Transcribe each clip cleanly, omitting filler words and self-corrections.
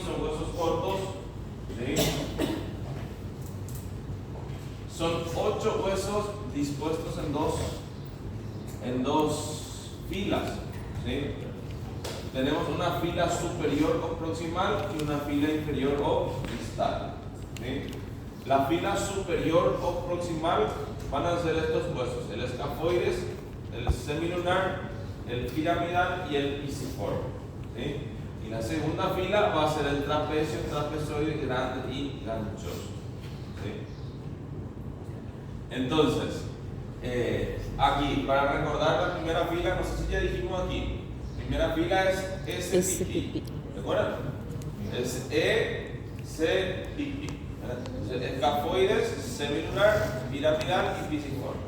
son huesos cortos, ¿sí? Son 8 huesos dispuestos en dos filas, ¿sí? Tenemos una fila superior o proximal y una fila inferior o distal, ¿sí? La fila superior o proximal van a ser estos huesos: el escafoides, el semilunar, el piramidal y el pisiforme, ¿sí? Y la segunda fila va a ser el trapecio, trapezoide grande y ganchoso, ¿sí? Entonces, aquí, para recordar la primera fila, no sé si ya dijimos aquí, primera fila es SPP, ¿de acuerdo? Es E, C, P. Entonces, escafoides, semilunar, piramidal y pisiforme.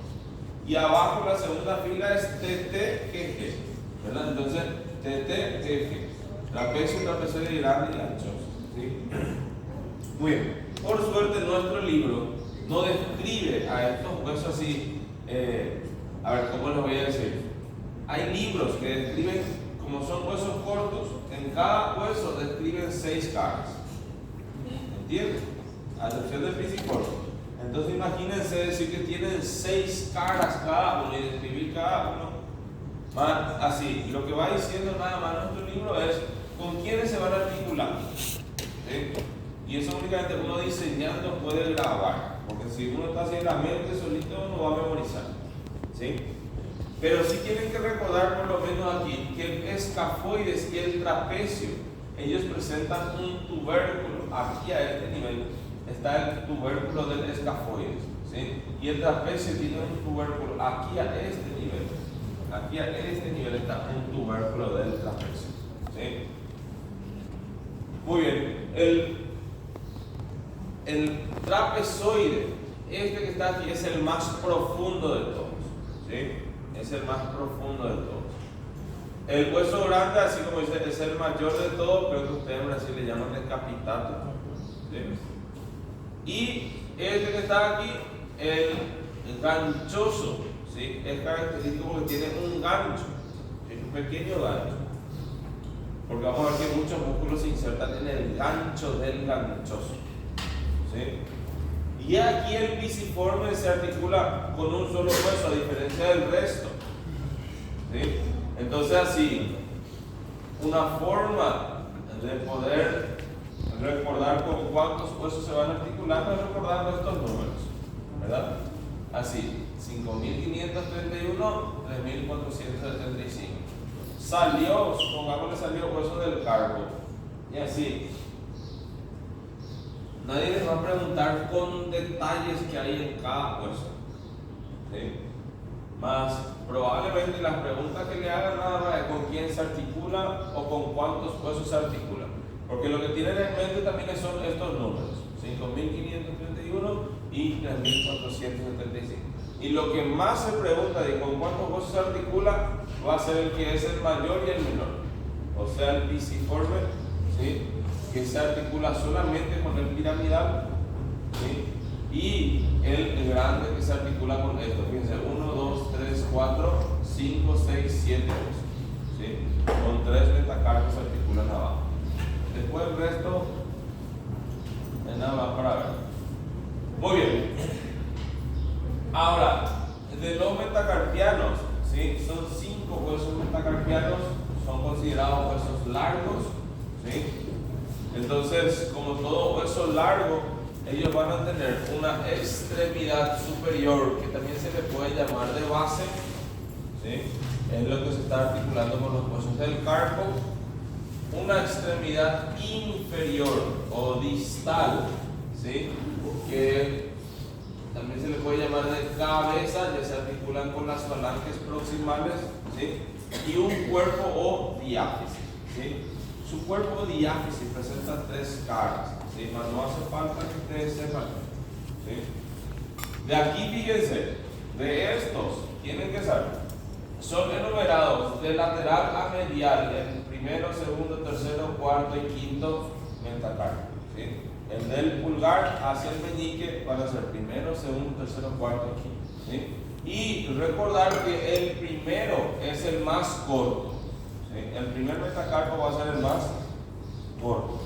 Y abajo la segunda fila es TT, GG, ¿verdad? Entonces, TT, GG, trapecio, trapezoide grande y ganchoso, ¿sí? Muy bien. Por suerte, nuestro libro no describe a estos huesos así. A ver, ¿cómo les voy a decir? Hay libros que describen, como son huesos cortos, en cada hueso describen 6 caras. ¿Entienden? A excepción del pisiforme. Entonces imagínense decir que tienen 6 caras cada uno y describir cada uno. Así, lo que va diciendo nada más nuestro libro es con quiénes se van articulando, ¿sí? Y eso únicamente uno diseñando puede grabar, porque si uno está así en la mente solito no va a memorizar, ¿sí? Pero sí tienen que recordar por lo menos aquí que el escafoides y el trapecio, ellos presentan un tubérculo. Aquí a este nivel está el tubérculo del escafoides, ¿sí? Y el trapecio tiene un tubérculo aquí a este nivel. Aquí a este nivel está un tubérculo del trapecio, ¿sí? Muy bien. El trapezoide, este que está aquí, es el más profundo de todos, ¿sí? Es el más profundo de todos. El hueso grande, así como dice, es el mayor de todos, creo que ustedes en Brasil le llaman decapitado, ¿sí? Y este que está aquí, el ganchoso, ¿sí? Es característico porque tiene un gancho, ¿sí? Un pequeño gancho. Porque vamos a ver que muchos músculos se insertan en el gancho del ganchoso, ¿sí? Y aquí el pisiforme se articula con un solo hueso, a diferencia del resto, ¿sí? Entonces así, una forma de poder recordar con cuántos huesos se van articulando es recordando estos números, ¿verdad? Así, 5.531, 3.475. Salió, supongámosle salió hueso del carpo. Y así. Nadie les va a preguntar con detalles que hay en cada hueso, ¿sí? Más probablemente las preguntas que le hagan nada más es con quién se articula o con cuántos huesos se articulan. Porque lo que tienen en mente también son estos números, 5.531 y 3.475. Y lo que más se pregunta de con cuántos huesos se articula va a ser el que es el mayor y el menor. O sea, el pisiforme, ¿sí? Que se articula solamente con el piramidal, ¿sí? Y el grande que se articula con esto. Fíjense, 1, 2, 3, 4, 5, 6, 7 huesos, ¿sí? Con 3 metacarpios se articulan abajo. Después el resto es nada más para ver. Muy bien. Ahora, de los metacarpianos, ¿sí? Son 5 huesos metacarpianos, son considerados huesos largos, ¿sí? Entonces, como todo hueso largo, ellos van a tener una extremidad superior que también se le puede llamar de base, ¿sí? Es lo que se está articulando con los huesos del carpo. Una extremidad inferior o distal, ¿sí? Que también se le puede llamar de cabeza, ya se articulan con las falanges proximales, ¿sí? Y un cuerpo o diáfisis, ¿sí? Su cuerpo o diáfisis presenta 3 caras, ¿sí? Mas no hace falta que ustedes sepan, ¿sí? De aquí, fíjense, de estos tienen que saber, son enumerados de lateral a medial en primero, segundo, tercero, cuarto y quinto metacarpio, ¿sí? El del pulgar hacia el meñique van a ser primero, segundo, tercero, cuarto y quinto, ¿sí? Y recordar que el primero es el más corto, ¿sí? El primer metacarpo va a ser el más corto.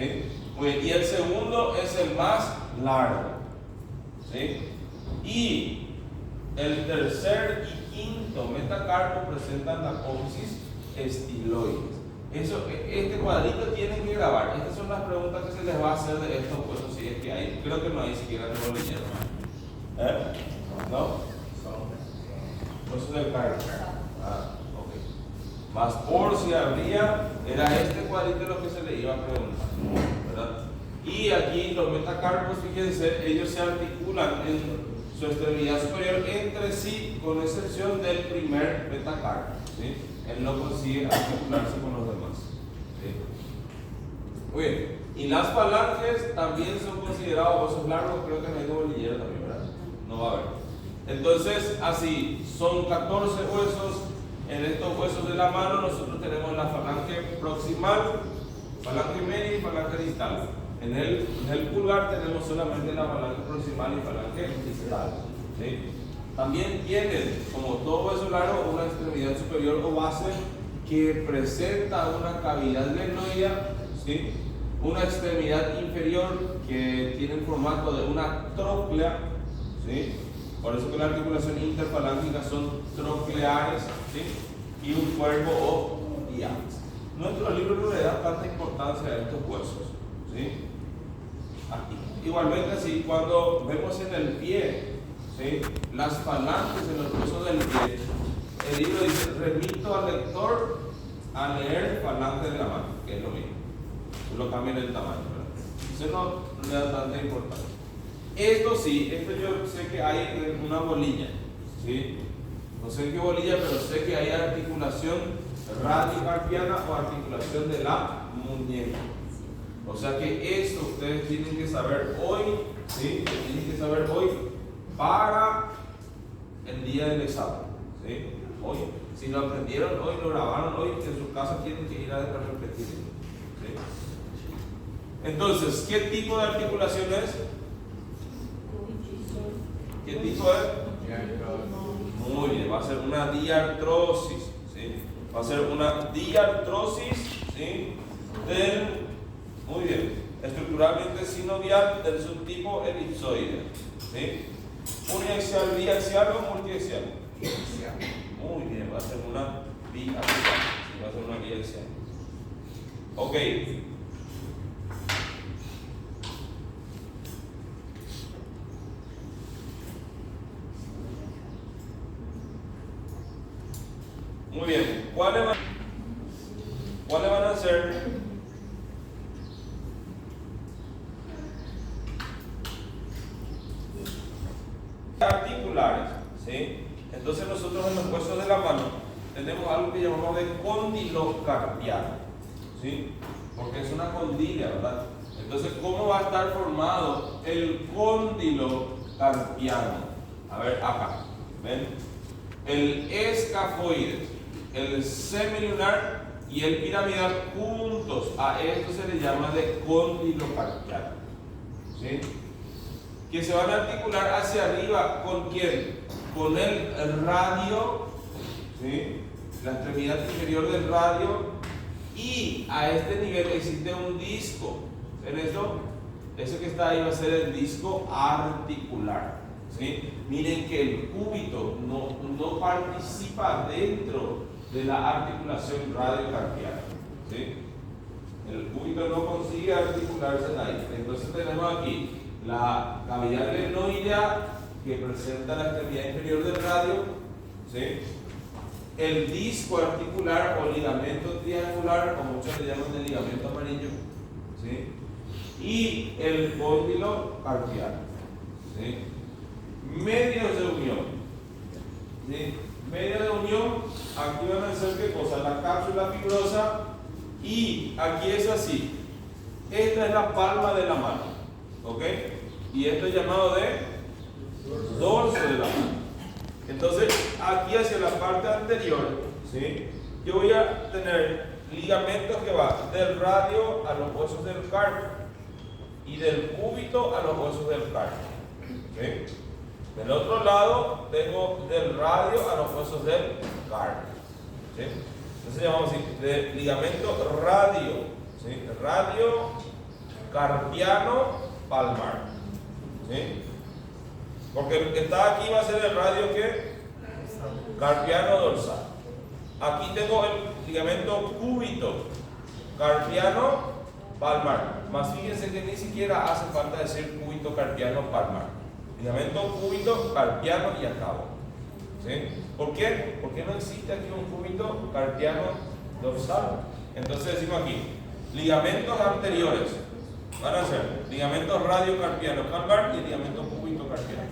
¿sí? Muy bien. Y el segundo es el más largo, ¿sí? Y el tercer y quinto metacarpo presentan la apófisis estiloides. Este cuadrito tienen que grabar. Estas son las preguntas que se les va a hacer de estos huesos, si es que hay. Creo que no hay siquiera de bolillero. ¿No? Huesos del carpo. Ok. Más por si habría, era este cuadrito lo que se le iba a preguntar, ¿verdad? Y aquí los metacarpos, fíjense, ellos se articulan en su extremidad superior entre sí, con excepción del primer metacarpo, ¿sí? Él no consigue articularse con los demás, ¿sí? Muy bien. Y las falanges también son considerados huesos largos, creo que no hay bolillero también, ¿verdad? No va a haber. Entonces, así, son 14 huesos. En estos huesos de la mano nosotros tenemos la falange proximal, falange media y falange distal. En el pulgar tenemos solamente la falange proximal y falange distal, ¿sí? También tienen, como todo hueso largo, una extremidad superior o base que presenta una cavidad glenoidea, ¿sí? Una extremidad inferior que tiene el formato de una tróclea, ¿sí? Por eso que la articulación interfalángica son trocleares, ¿sí? Y un cuerpo o diálisis. Nuestro libro no le da tanta importancia a estos huesos, ¿sí? Aquí. Igualmente, así, cuando vemos en el pie, ¿sí? Las falanges en los huesos del pie, el libro dice: remito al lector a leer falange de la mano, que es lo mismo, solo cambian el tamaño, ¿verdad? Eso no le da tanta importancia. Esto sí, esto yo sé que hay una bolilla, ¿sí? No sé en qué bolilla, pero sé que hay articulación radiocarpiana o articulación de la muñeca. O sea que esto ustedes tienen que saber hoy, ¿sí? Tienen que saber hoy para el día del examen, ¿sí? Hoy. Si lo aprendieron hoy, lo grabaron hoy, en su casa tienen que ir a repetir, ¿sí? Entonces, ¿qué tipo de articulación es? ¿Qué tipo es? Muy bien, va a ser una diartrosis, ¿sí? Va a ser una diartrosis, ¿sí? Muy bien, estructuralmente sinovial del subtipo elipsoide, ¿sí? Uniaxial, biaxial o multiaxial. Muy bien, va a ser una biaxial, ¿sí? Va a ser una biaxial. Ok. Muy bien, ¿cuáles van a ser? Articulares, ¿sí? Entonces nosotros en los huesos de la mano tenemos algo que llamamos de cóndilo carpiano, ¿sí? Porque es una condila, ¿verdad? Entonces, ¿cómo va a estar formado el cóndilo carpiano? A ver, acá, ¿ven? El escafoides, el semilunar y el piramidal juntos, a esto se le llama de cóndilo carpiano, ¿sí? Que se van a articular hacia arriba, ¿con quién? Con el radio, ¿sí? La extremidad inferior del radio, y a este nivel existe un disco. ¿Ven eso? Ese que está ahí va a ser el disco articular, ¿sí? Miren que el cúbito no participa dentro de la articulación radiocarpiana, ¿sí? El cúbito no consigue articularse ahí. Entonces tenemos aquí la cavidad glenoidea que presenta la extremidad inferior del radio, ¿sí? El disco articular o ligamento triangular, como muchos le llaman el ligamento amarillo, ¿sí? Y el cóndilo carpiano, ¿sí? Medios de unión, ¿sí? Medios de unión, aquí van a ser ¿qué cosa? La cápsula fibrosa, y aquí es así. Esta es la palma de la mano, ¿ok? Y esto es llamado de dorso de la mano. Entonces, aquí hacia la parte anterior, ¿sí? Yo voy a tener ligamentos que van del radio a los huesos del carpo y del cúbito a los huesos del carpo, ¿sí? Del otro lado tengo del radio a los huesos del carpo, ¿sí? Entonces llamamos así, de ligamento radio, ¿sí? Radio carpiano palmar. ¿Sí? Porque el que está aquí va a ser el radio ¿qué? Carpiano dorsal. Aquí tengo el ligamento cúbito carpiano palmar. Más fíjense que ni siquiera hace falta decir cúbito carpiano palmar. Ligamento cúbito carpiano y acabo. ¿Sí? ¿Por qué? Porque no existe aquí un cúbito carpiano dorsal. Entonces decimos aquí, ligamentos anteriores van a ser ligamentos radiocarpiano palmar y ligamento cúbito carpiano.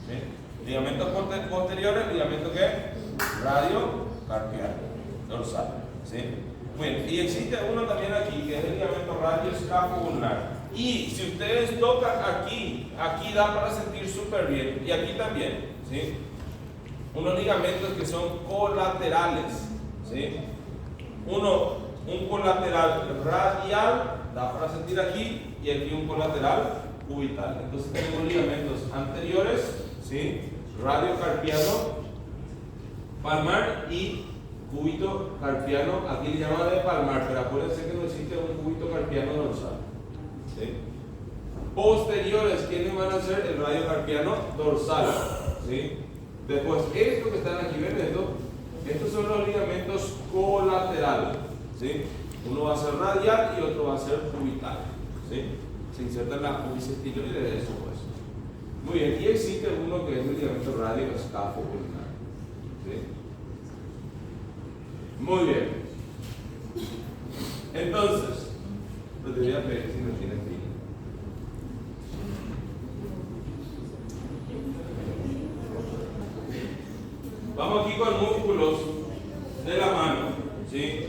¿Sí? Ligamentos posteriores, ligamento ¿qué? Radiocarpiano dorsal. ¿Sí? Muy bien, y existe uno también aquí que es el ligamento radioescapular. Y si ustedes tocan aquí da para sentir súper bien. Y aquí también, ¿sí? Unos ligamentos que son colaterales, ¿sí? Un colateral radial da para sentir aquí y aquí un colateral cubital. Entonces tenemos ligamentos anteriores, ¿sí? Radiocarpiano palmar y cúbito carpiano. Aquí le llaman de palmar, pero acuérdense que no existe un cúbito carpiano dorsal. ¿Sí? Posteriores, ¿quiénes van a ser? El radiocarpiano dorsal. ¿Sí? Después, esto que están aquí, ¿ven esto? Estos son los ligamentos colaterales. ¿Sí? Uno va a ser radial y otro va a ser cubital. ¿Sí? Se insertan las pubis estiloides de eso, pues. Muy bien, y existe uno que es el ligamento radioescapular. ¿Sí? Muy bien. Entonces, te voy a pedir si no tienes pila. Vamos aquí con músculos de la mano. ¿Sí?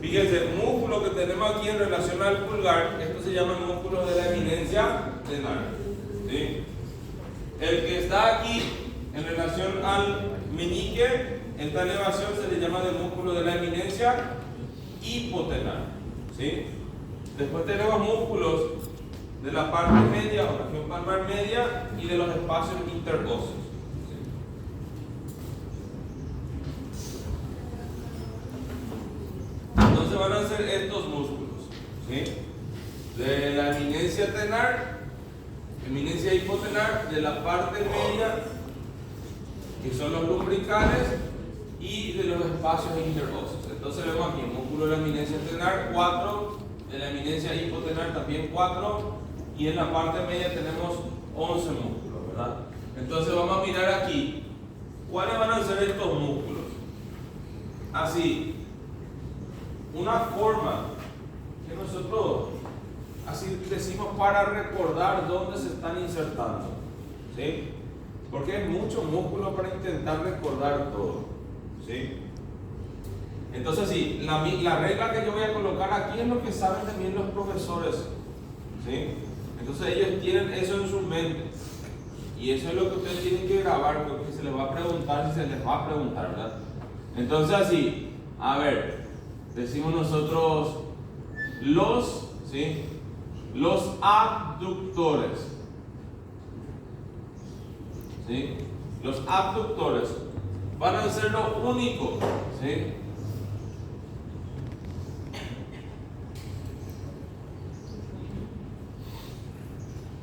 Fíjense, el músculo que tenemos aquí en relación al pulgar, estos se llaman músculos de la eminencia tenar. ¿Sí? El que está aquí en relación al meñique, esta elevación se le llama del músculo de la eminencia hipotenar. ¿Sí? Después tenemos músculos de la parte media o región palmar media y de los espacios interóseos. Entonces van a ser estos músculos, ¿sí? De la eminencia tenar, eminencia hipotenar, de la parte media, que son los lumbricales, y de los espacios interóseos. Entonces vemos aquí, músculo de la eminencia tenar, 4, de la eminencia hipotenar también 4, y en la parte media tenemos 11 músculos, ¿verdad? Entonces vamos a mirar aquí, ¿cuáles van a ser estos músculos? Así, una forma que nosotros así decimos para recordar dónde se están insertando, ¿sí? Porque hay mucho músculo para intentar recordar todo, ¿sí? Entonces sí, la regla que yo voy a colocar aquí es lo que saben también los profesores, ¿sí? Entonces ellos tienen eso en su mente y eso es lo que ustedes tienen que grabar porque se les va a preguntar si se les va a preguntar, ¿verdad? Entonces así, a ver, decimos nosotros los, ¿sí? Los abductores, ¿sí? Los abductores van a ser lo único, ¿sí?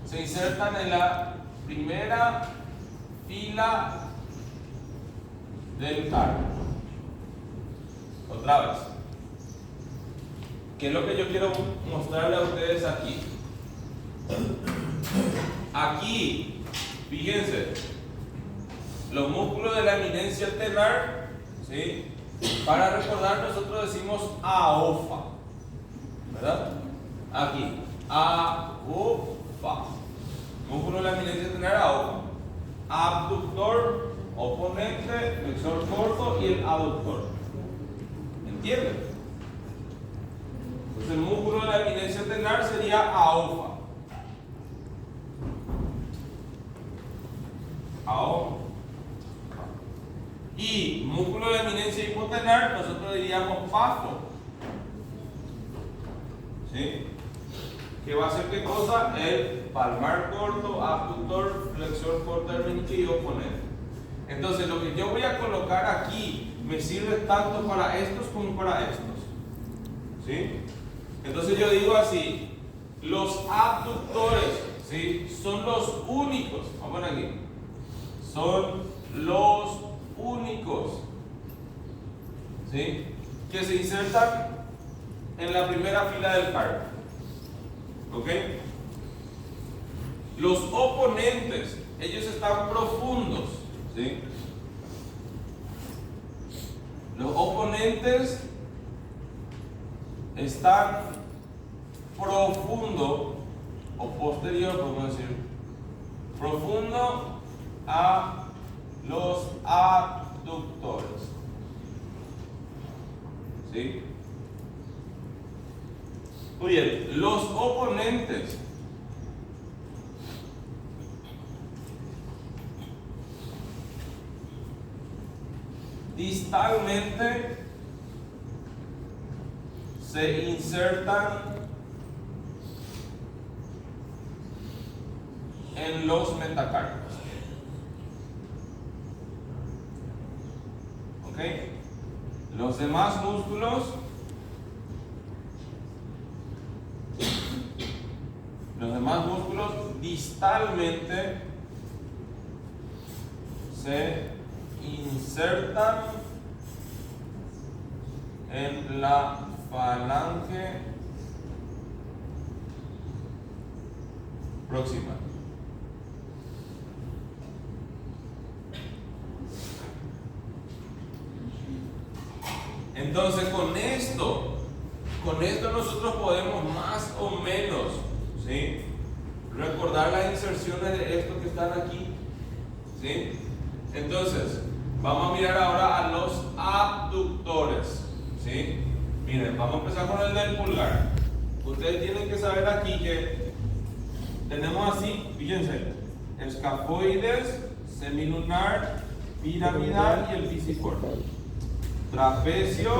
Se insertan en la primera fila del carpo. Otra vez. ¿Qué es lo que yo quiero mostrarle a ustedes aquí? Aquí, fíjense, los músculos de la eminencia tenar, ¿sí? Para recordar nosotros decimos aofa, ¿verdad? Aquí, aofa. Músculo de la eminencia tenar, aofa. Abductor, oponente, flexor corto y el aductor. ¿Entienden? Entonces el músculo de la eminencia tenar sería aofa. Aofa. Y músculo de la eminencia hipotenar, nosotros diríamos pafo. ¿Sí? ¿Qué va a ser qué cosa? El palmar corto, abductor, flexor corto del meñique y oponente. Entonces lo que yo voy a colocar aquí me sirve tanto para estos como para estos. ¿Sí? Entonces yo digo así, Los abductores, ¿sí? Son los únicos. Vamos aquí. Son los únicos, ¿sí? Que se insertan en la primera fila del carpo. ¿Ok? Los oponentes, ellos están profundos, ¿sí? Los oponentes están profundo o posterior, podemos decir, profundo a los abductores, ¿sí? Muy bien, los oponentes distalmente se insertan en los metacarpos. ¿Ok? Los demás músculos distalmente se insertan en la falange proximal. Entonces con esto nosotros podemos más o menos, ¿sí?, recordar las inserciones de estos que están aquí, ¿sí? Entonces vamos a mirar ahora a los abductores, ¿sí? Miren, vamos a empezar con el del pulgar. Ustedes tienen que saber aquí que tenemos así, fíjense, escafoides, semilunar, piramidal y el biciforme. Trapecio,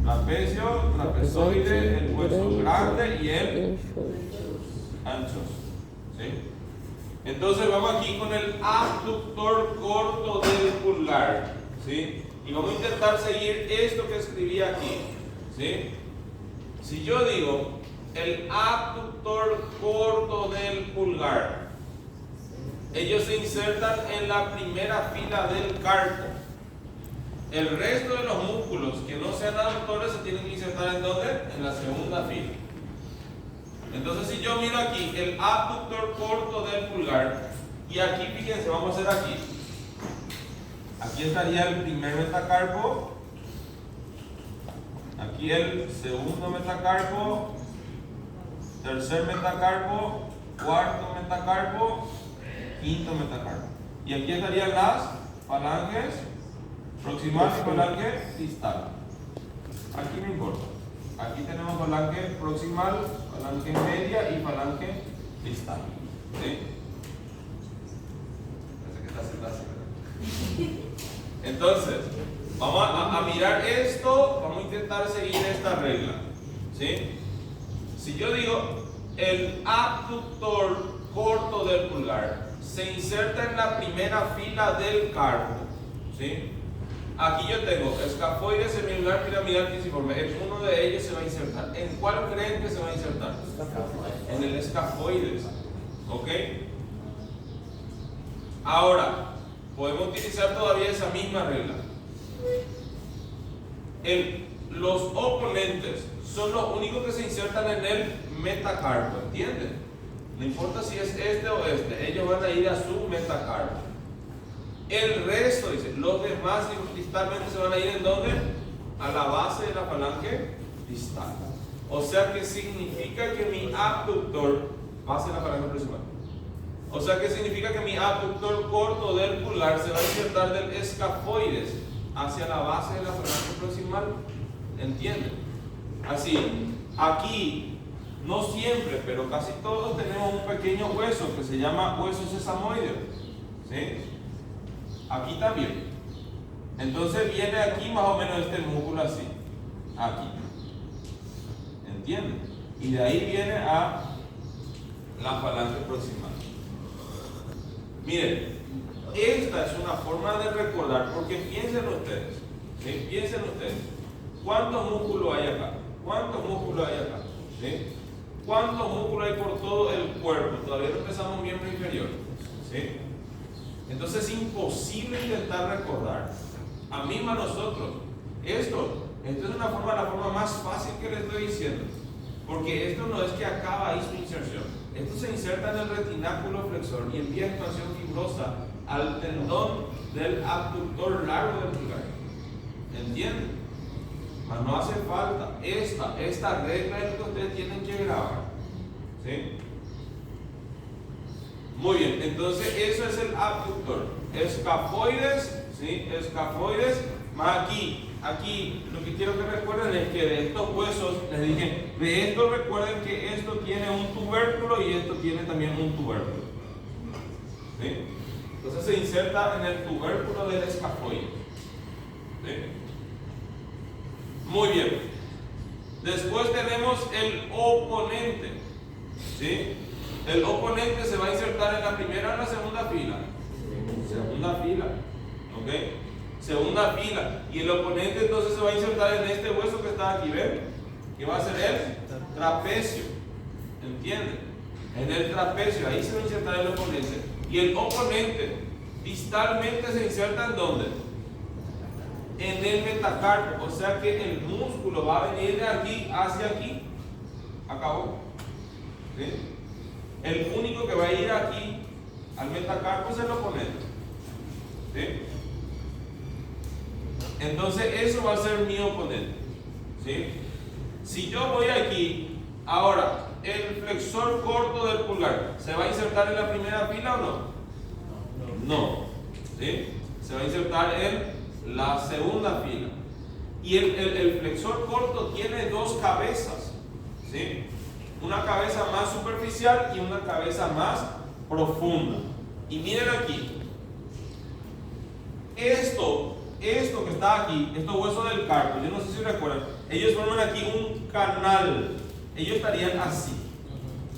trapecio, trapezoide, el hueso grande y el anchos, ¿sí? Entonces vamos aquí con el abductor corto del pulgar, ¿sí? Y vamos a intentar seguir esto que escribí aquí, ¿sí? Si yo digo el abductor corto del pulgar, ellos se insertan en la primera fila del carpo. El resto de los músculos que no sean abductores se tienen que insertar ¿en dónde? En la segunda fila. Entonces si yo miro aquí el abductor corto del pulgar, y aquí fíjense, vamos a hacer aquí. Aquí estaría el primer metacarpo, aquí el segundo metacarpo, tercer metacarpo, cuarto metacarpo, quinto metacarpo. Y aquí estarían las falanges proximal y falange distal. Aquí no importa. Aquí tenemos falange proximal, falange media y falange distal. ¿Sí? Parece que está haciendo así, ¿verdad? Entonces, vamos a mirar esto, vamos a intentar seguir esta regla. ¿Sí? Si yo digo el abductor corto del pulgar se inserta en la primera fila del carpo, ¿sí? Aquí yo tengo escafoide, semilunar, piramidal, biciforme. En uno de ellos se va a insertar. ¿En cuál creen que se va a insertar? En el escafoide. ¿Ok? Ahora, podemos utilizar todavía esa misma regla. Los oponentes son los únicos que se insertan en el metacarpo. ¿Entienden? No importa si es este o este, ellos van a ir a su metacarpo. El resto, dice, los demás distalmente se van a ir ¿en dónde? A la base de la falange distal. O sea que significa que mi abductor, base de la falange proximal. O sea que significa que mi abductor corto del pulgar se va a insertar del escafoides hacia la base de la falange proximal. ¿Entienden? Así, aquí, no siempre, pero casi todos tenemos un pequeño hueso que se llama hueso sesamoideo. ¿Sí? Aquí también. Entonces viene aquí más o menos este músculo así. Aquí. ¿Entienden? Y de ahí viene a la falange proximal. Miren, esta es una forma de recordar, porque piensen ustedes, ¿sí? Piensen ustedes. ¿Cuántos músculos hay acá? ¿Cuántos músculos hay acá? ¿Sí? ¿Cuántos músculos hay por todo el cuerpo? Todavía no empezamos miembro inferior. ¿Sí? Entonces es imposible intentar recordar. A misma nosotros. Esto es la forma más fácil que les estoy diciendo. Porque esto no es que acaba ahí su inserción. Esto se inserta en el retináculo flexor y envía expansión fibrosa al tendón del abductor largo del pulgar. ¿Entienden? Mas no hace falta. Esta regla es lo que ustedes tienen que grabar. ¿Sí? Muy bien, entonces eso es el abductor. Escafoides, ¿sí? Escafoides, más aquí lo que quiero que recuerden es que de estos huesos, les dije, de esto recuerden que esto tiene un tubérculo y esto tiene también un tubérculo. ¿Sí? Entonces se inserta en el tubérculo del escafoide. ¿Sí? Muy bien. Después tenemos el oponente. ¿Sí? El oponente se va a insertar en la primera o en la segunda fila. Segunda fila. ¿Ok? Segunda fila. Y el oponente entonces se va a insertar en este hueso que está aquí. ¿Ven? Que va a ser el trapecio. ¿Entienden? En el trapecio. Ahí se va a insertar el oponente. Y el oponente distalmente se inserta ¿en dónde? En el metacarpo. O sea que el músculo va a venir de aquí hacia aquí. Acabó. ¿Sí? El único que va a ir aquí al metacarpo es el oponente. ¿Sí? Entonces eso va a ser mi oponente. ¿Sí? Si yo voy aquí, ahora el flexor corto del pulgar, ¿se va a insertar en la primera fila o no? No. ¿Sí? Se va a insertar en la segunda fila. Y el flexor corto tiene dos cabezas. ¿Sí? Una cabeza más superficial y una cabeza más profunda. Y miren aquí. Esto que está aquí, estos huesos del carpo, yo no sé si recuerdan, ellos forman aquí un canal. Ellos estarían así.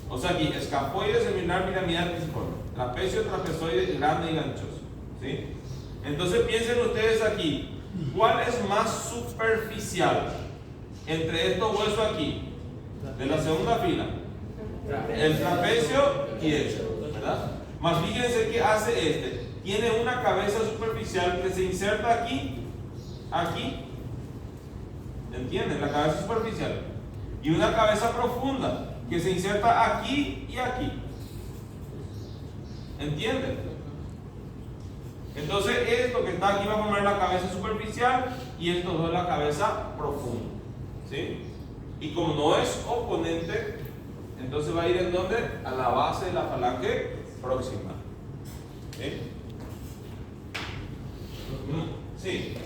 O sea, aquí, escafoide, semilunar, piramidal, pisiforme. Trapecio, trapezoide, grande y ganchoso. ¿Sí? Entonces piensen ustedes aquí, ¿cuál es más superficial entre estos huesos aquí? De la segunda fila, el trapecio y esto, ¿verdad? Más fíjense que hace este. Tiene una cabeza superficial que se inserta aquí, ¿entienden? La cabeza superficial. Y una cabeza profunda que se inserta aquí y aquí. ¿Entienden? Entonces esto que está aquí va a formar la cabeza superficial y estos dos la cabeza profunda. ¿Sí? Y como no es oponente, entonces va a ir en donde? A la base de la falange próxima. ¿Sí? Sí.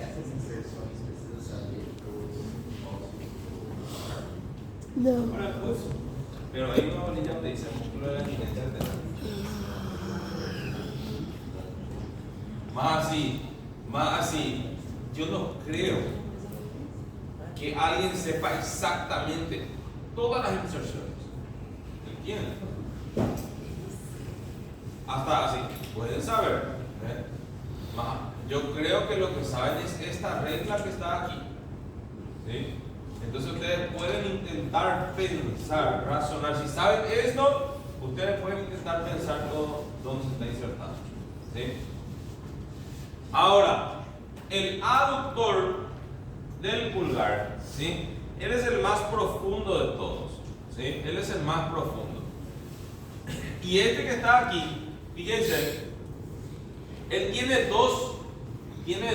No. Pero hay una bolilla donde dice músculo de la eminencia arterial. Más así. Yo no creo que alguien sepa exactamente todas las inserciones. ¿Entienden? Hasta así. Pueden saber. Yo creo que lo que saben es esta regla que está aquí. ¿Sí? Entonces ustedes pueden intentar pensar, razonar. Si saben esto, ustedes pueden intentar pensar todo dónde se está insertando. ¿Sí? Ahora, el aductor del pulgar, ¿sí? Él es el más profundo de todos. ¿Sí? Él es el más profundo. Y este que está aquí, fíjense, él tiene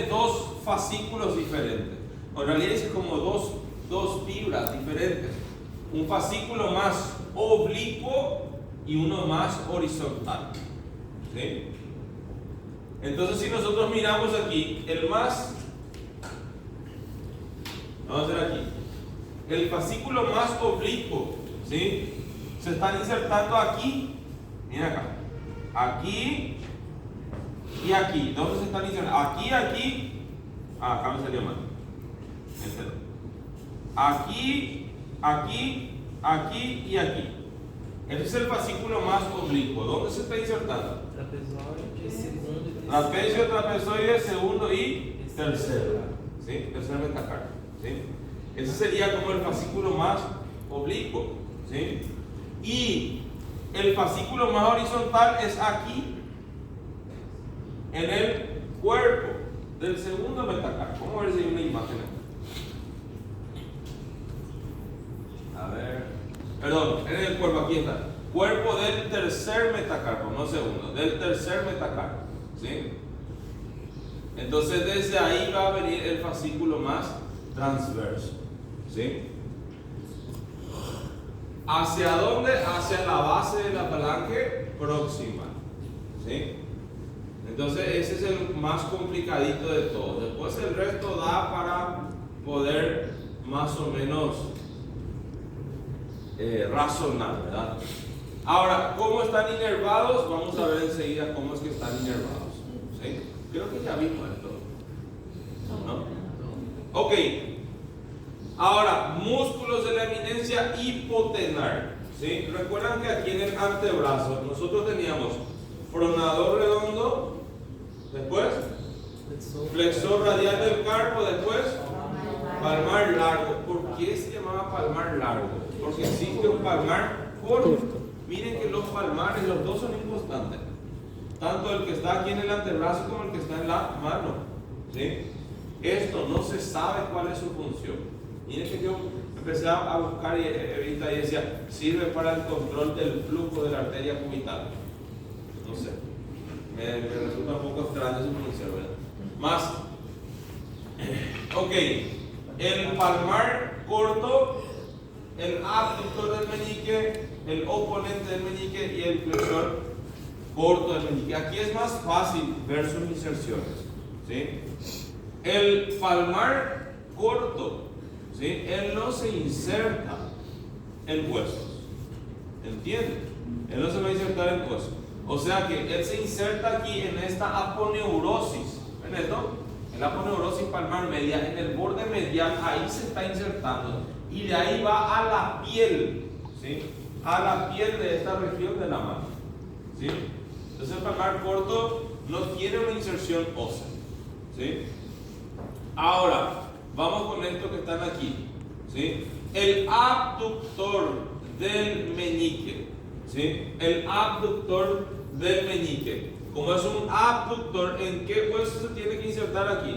dos fascículos diferentes. En realidad es como dos fibras diferentes. Un fascículo más oblicuo y uno más horizontal. ¿Sí? Entonces si nosotros miramos aquí, vamos a hacer aquí, el fascículo más oblicuo, ¿sí? Se están insertando aquí, mira acá, aquí y aquí. ¿Dónde se están insertando? Aquí, acá me salió mal. Aquí y aquí. Este es el fascículo más oblicuo. ¿Dónde se está insertando? Trapecio, trapezoide, segundo y tercero. ¿Sí? Tercer metacarpo. ¿Sí? Ese sería como el fascículo más oblicuo, ¿sí? Y el fascículo más horizontal es aquí, en el cuerpo del segundo metacarpo. Vamos a ver si hay una imagen aquí. A ver, perdón, en el cuerpo, aquí está. Cuerpo del tercer metacarpo, no segundo, del tercer metacarpo, ¿sí? Entonces desde ahí va a venir el fascículo más transverso, ¿sí? ¿Hacia dónde? Hacia la base de la falange proximal, ¿sí? Entonces ese es el más complicadito de todos. Después el resto da para poder más o menos razonar, ¿verdad? Ahora, ¿cómo están inervados? Vamos a ver enseguida cómo es que están inervados, ¿sí? Creo que ya vimos esto, ¿no? Ok. Ahora, músculos de la eminencia hipotenar, ¿sí? Recuerdan que aquí en el antebrazo nosotros teníamos pronador redondo, después flexor radial del carpo, después palmar largo. ¿Por qué se llamaba palmar largo? Porque existe un palmar corto. Miren que los palmares, los dos son inconstantes, tanto el que está aquí en el antebrazo como el que está en la mano, ¿sí? Esto no se sabe cuál es su función. Miren que yo empecé a buscar y decía, sirve para el control del flujo de la arteria cubital. No sé, me resulta un poco extraño su función, ¿verdad? Más, ok, el palmar corto, el abductor del meñique, el oponente del meñique y el flexor corto del meñique. Aquí es más fácil ver sus inserciones, ¿sí? El palmar corto, ¿sí? Él no se inserta en huesos, ¿entienden? Él no se va a insertar en huesos. O sea que él se inserta aquí en esta aponeurosis. ¿Ven esto? En la aponeurosis palmar media, en el borde medial, ahí se está insertando. Y de ahí va a la piel, ¿sí? A la piel de esta región de la mano, ¿sí? Entonces el palmar corto no tiene una inserción ósea, ¿sí? Ahora, vamos con esto que están aquí, ¿sí? El abductor del meñique, ¿sí? El abductor del meñique. Como es un abductor, ¿en qué hueso se tiene que insertar aquí?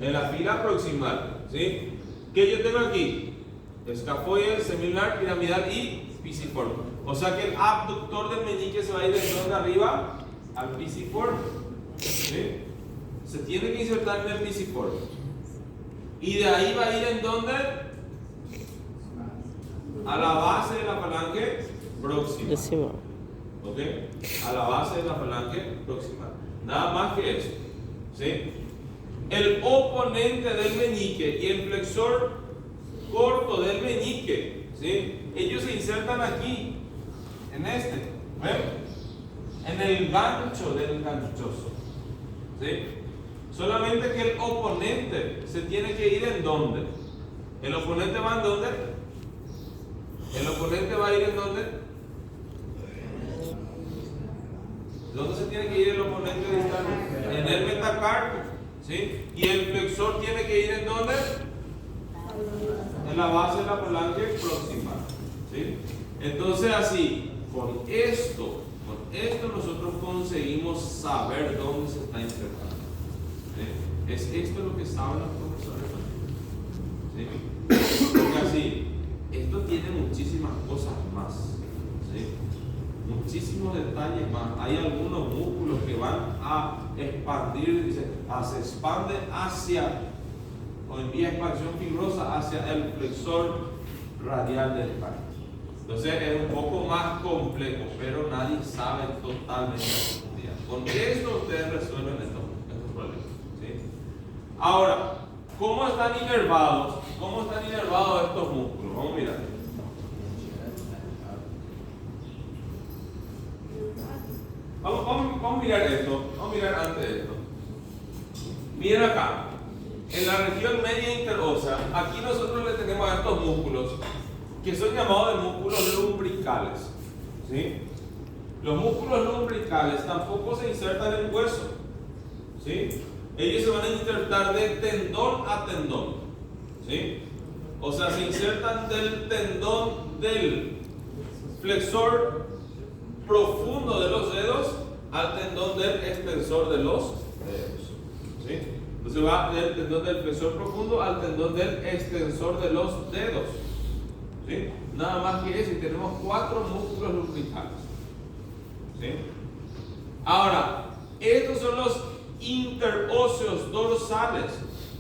En la fila proximal, ¿sí? ¿Qué yo tengo aquí? Escafoide, semilunar, piramidal y pisiforme. O sea que el abductor del meñique se va a ir de donde arriba al pisiforme, ¿sí? Se tiene que insertar en el pisiforme. Y de ahí va a ir en donde? A la base de la falange proximal. ¿Ok? A la base de la falange proximal. Nada más que eso, ¿sí? El oponente del meñique y el flexor corto del meñique, ¿sí? Ellos se insertan aquí, en este, ¿ven? En el gancho del ganchoso, ¿sí? Solamente que el oponente se tiene que ir en dónde. ¿El oponente va en dónde? ¿El oponente va a ir en dónde? ¿Dónde se tiene que ir el oponente distal? En el metacarpo, ¿sí? Y el flexor tiene que ir en dónde? En la base de la falange proximal, ¿sí? Entonces así, con esto nosotros conseguimos saber dónde se está insertando, ¿sí? Es esto lo que saben los profesores, ¿sí? Porque así, esto tiene muchísimas cosas más, ¿sí? Muchísimos detalles más. Hay algunos músculos que van a expandir, dice, se expande hacia, o en vía de expansión fibrosa, hacia el flexor radial del carpo. Entonces es un poco más complejo, pero nadie sabe totalmente la profundidad. Con esto ustedes resuelven estos problemas, ¿sí? Ahora, ¿cómo están inervados? ¿Cómo están inervados estos músculos? Vamos a mirar. Vamos a mirar esto. Vamos a mirar antes de esto. Miren acá. En la región media interósea, aquí nosotros le tenemos a estos músculos que son llamados de músculos lumbricales, ¿sí? Los músculos lumbricales tampoco se insertan en hueso, ¿sí? Ellos se van a insertar de tendón a tendón, ¿sí? O sea, se insertan del tendón del flexor profundo de los dedos al tendón del extensor de los dedos. ¿Sí? Entonces va del tendón del flexor profundo al tendón del extensor de los dedos. ¿Sí? Nada más que eso, y tenemos 4 músculos lumbricales. ¿Sí? Ahora, estos son los interóseos dorsales.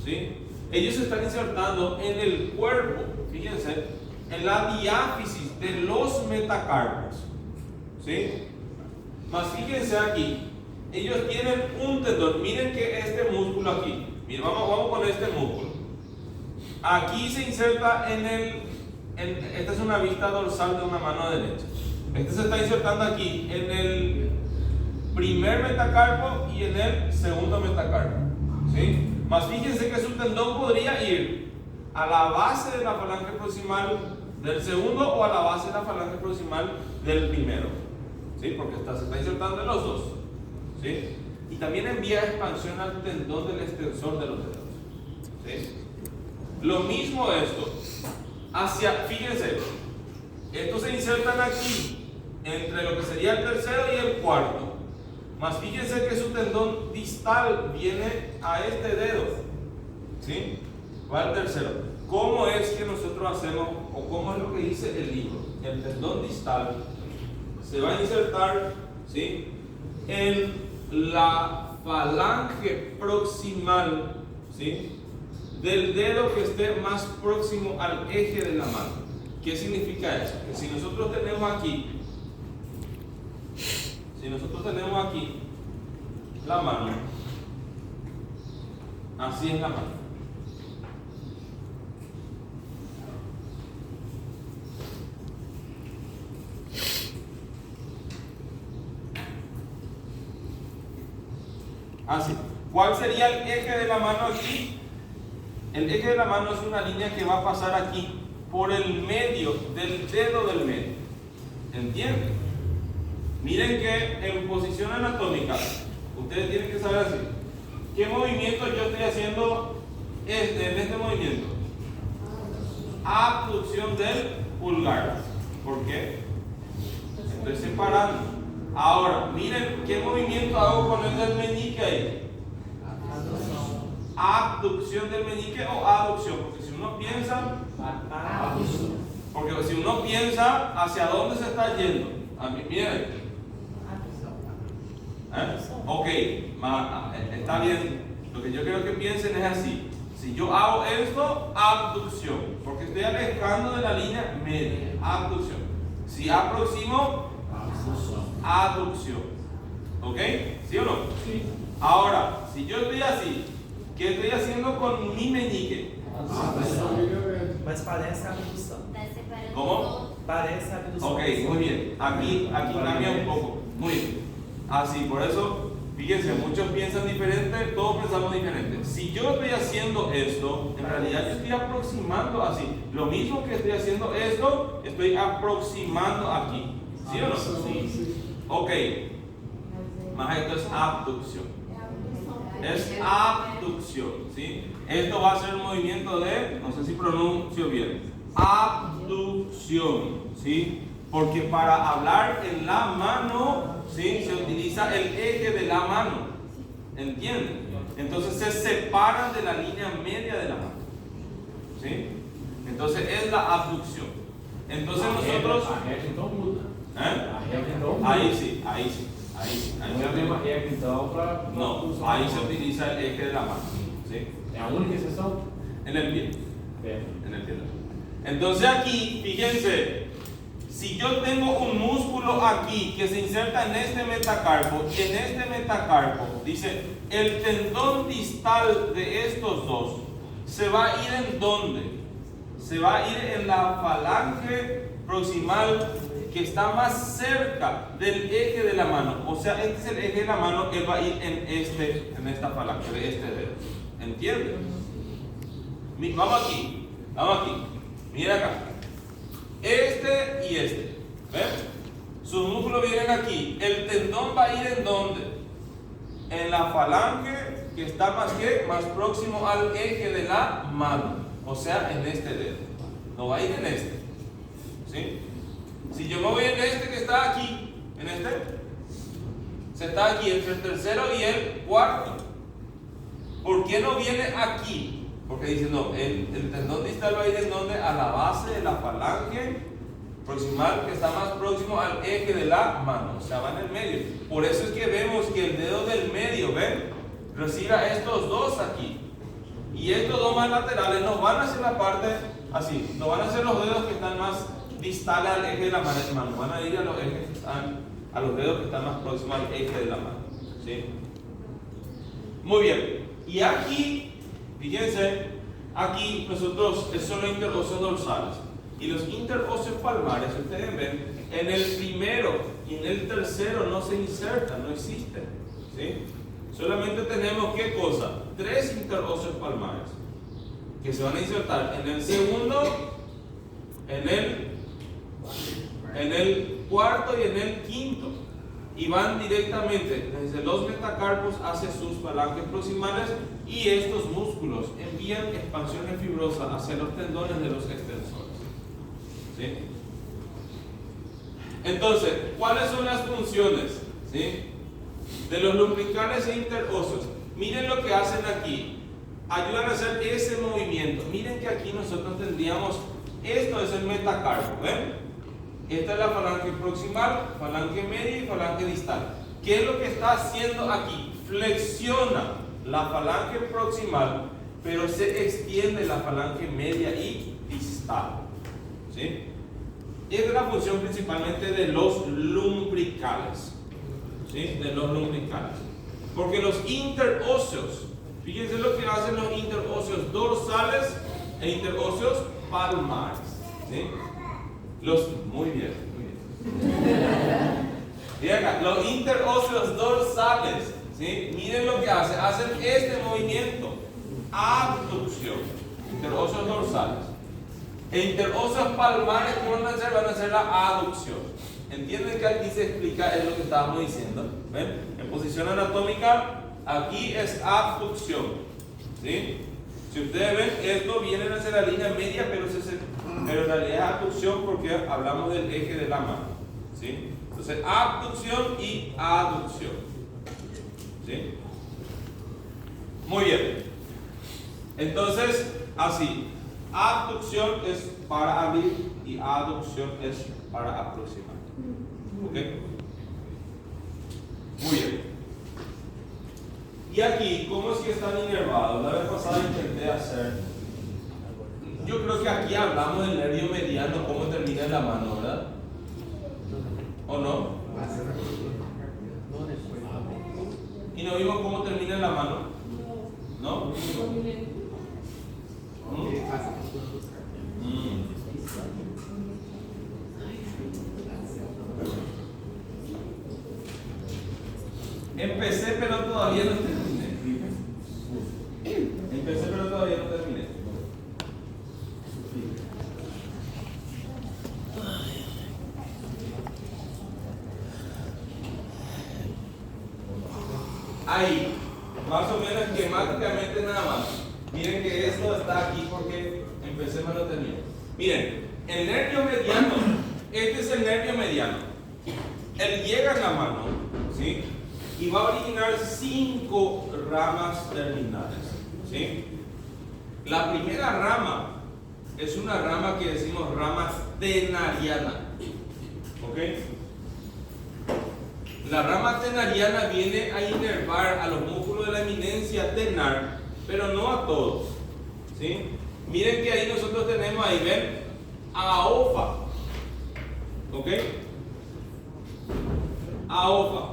¿Sí? Ellos se están insertando en el cuerpo, fíjense, en la diáfisis de los metacarpos. ¿Sí? Más fíjense aquí, ellos tienen un tendón. Miren que este músculo aquí, miren, vamos con este músculo. Aquí se inserta esta es una vista dorsal de una mano derecha. Este se está insertando aquí en el primer metacarpo y en el segundo metacarpo. ¿Sí? Más fíjense que su tendón podría ir a la base de la falange proximal del segundo o a la base de la falange proximal del primero. ¿Sí? Porque se está insertando en los dos. ¿Sí? Y también envía expansión al tendón del extensor de los dedos. ¿Sí? Lo mismo esto. Fíjense, estos se insertan aquí entre lo que sería el tercero y el cuarto. Más fíjense que su tendón distal viene a este dedo. ¿Sí? Va al tercero. ¿Cómo es que nosotros hacemos, o cómo es lo que dice el libro? El tendón distal se va a insertar, ¿sí?, en la falange proximal, ¿sí?, del dedo que esté más próximo al eje de la mano. ¿Qué significa eso? Que si nosotros tenemos aquí la mano, así es la mano. Así. ¿Cuál sería el eje de la mano aquí? El eje de la mano es una línea que va a pasar aquí por el medio del dedo del medio. ¿Entienden? Miren que en posición anatómica, ustedes tienen que saber así. ¿Qué movimiento yo estoy haciendo en este movimiento? Abducción del pulgar. ¿Por qué? Estoy separando. Ahora, miren qué movimiento hago con el del meñique ahí. Abducción del meñique o aducción, porque si uno piensa, hacia dónde se está yendo, a mí, miren, ok, está bien. Lo que yo quiero que piensen es así: si yo hago esto, abducción, porque estoy alejando de la línea media, abducción. Si aproximo, aducción. ¿Ok? ¿Sí o no? Sí. Ahora, si yo estoy así, ¿qué estoy haciendo con mi meñique? Mas parece abdução. ¿Cómo? Parece abdução. Ok, muy bien. Aquí cambia un poco. Muy bien. Así, por eso, fíjense, muchos piensan diferente, todos pensamos diferente. Si yo estoy haciendo esto, en realidad yo estoy aproximando así. Lo mismo que estoy haciendo esto, estoy aproximando aquí. ¿Sí o no? Sí. Ok. Más esto es abducción. Es abducción, ¿sí? Esto va a ser un movimiento de, no sé si pronuncio bien, abducción, ¿sí? Porque para hablar en la mano, ¿sí?, se utiliza el eje de la mano, ¿entienden? Entonces se separan de la línea media de la mano, ¿sí? Entonces es la abducción. Entonces nosotros... Ahí sí. No, ahí se utiliza el eje de la mano, ¿sí? ¿La única excepción? En el pie. En el pie. Entonces aquí, fíjense, si yo tengo un músculo aquí que se inserta en este metacarpo y en este metacarpo, dice, el tendón distal de estos dos se va a ir ¿en dónde? Se va a ir en la falange proximal que está más cerca del eje de la mano. O sea, este es el eje de la mano, él va a ir en esta falange de este dedo. ¿Entienden? Vamos aquí. Mira acá. Este y este. ¿Ven? Sus músculos vienen aquí. El tendón va a ir ¿en dónde? En la falange que está más próximo al eje de la mano. O sea, en este dedo. no va a ir en este. ¿Sí? Si yo me voy en este que está aquí, en este, se está aquí entre el tercero y el cuarto. ¿Por qué no viene aquí? Porque dice, no, el tendón distal va a ir en donde, a la base de la falange proximal, que está más próximo al eje de la mano, o sea, va en el medio. Por eso es que vemos que el dedo del medio, ¿ven? Recibe a estos dos aquí. Y estos dos más laterales no van a ser la parte así, no van a ser los dedos que están más distales al eje de la mano, van a ir a los ejes que están, a los dedos que están más próximos al eje de la mano. ¿Sí? Muy bien. Y aquí, fíjense, aquí nosotros, esos son los interóseos dorsales. Y los interóseos palmares, ustedes ven, en el primero y en el tercero no se insertan, no existen. ¿Sí? Solamente tenemos, ¿qué cosa? 3 interóseos palmares que se van a insertar en el segundo, en el cuarto y en el quinto. Y van directamente desde los metacarpos hacia sus falanges proximales, y estos músculos envían expansiones fibrosas hacia los tendones de los extensores. ¿Sí? Entonces, ¿cuáles son las funciones? ¿Sí? De los lumbricales e interóseos? Miren lo que hacen aquí. Ayudan a hacer ese movimiento. Miren que aquí nosotros tendríamos, esto es el metacarpo, ¿ven? Esta es la falange proximal, falange media y falange distal. ¿Qué es lo que está haciendo aquí? Flexiona la falange proximal, pero se extiende la falange media y distal. ¿Sí? Esta es la función principalmente de los lumbricales. ¿Sí? De los lumbricales. Porque los interóseos, fíjense lo que hacen los interóseos dorsales e interóseos palmares. ¿Sí? Muy bien. Y acá, los interóseos dorsales, ¿sí? Miren lo que hacen este movimiento, abducción, interóseos dorsales. E interóseos palmares, ¿qué van a hacer? Van a hacer la aducción. ¿Entienden que aquí se explica es lo que estábamos diciendo? ¿Ven? En posición anatómica, aquí es abducción. ¿Sí? Si ustedes ven, esto viene hacia la línea media, pero en realidad es abducción porque hablamos del eje de la mano. ¿Sí? Entonces, abducción y aducción. ¿Sí? Muy bien. Entonces, así. Abducción es para abrir y aducción es para aproximar. ¿Ok? Muy bien. Y aquí, ¿cómo es que están inervados? La vez pasada intenté hacer. Yo creo que aquí hablamos del nervio mediano, cómo termina en la mano, ¿verdad? ¿O no? ¿Y no vimos cómo termina en la mano? ¿No? Empecé, pero todavía no terminé. Empecé, pero todavía no terminé. Ahí, más o menos esquemáticamente nada más. Miren que esto está aquí porque empecé, pero no terminé. Miren, el nervio mediano, este es el nervio mediano. Él llega en la mano, ¿sí? Y va a originar 5 ramas terminales. ¿Sí? La primera rama es una rama que decimos rama tenariana. ¿Ok? La rama tenariana viene a inervar a los músculos de la eminencia tenar, pero no a todos. ¿Sí? Miren que ahí nosotros tenemos, ahí ven, aofa. ¿Ok? Aofa.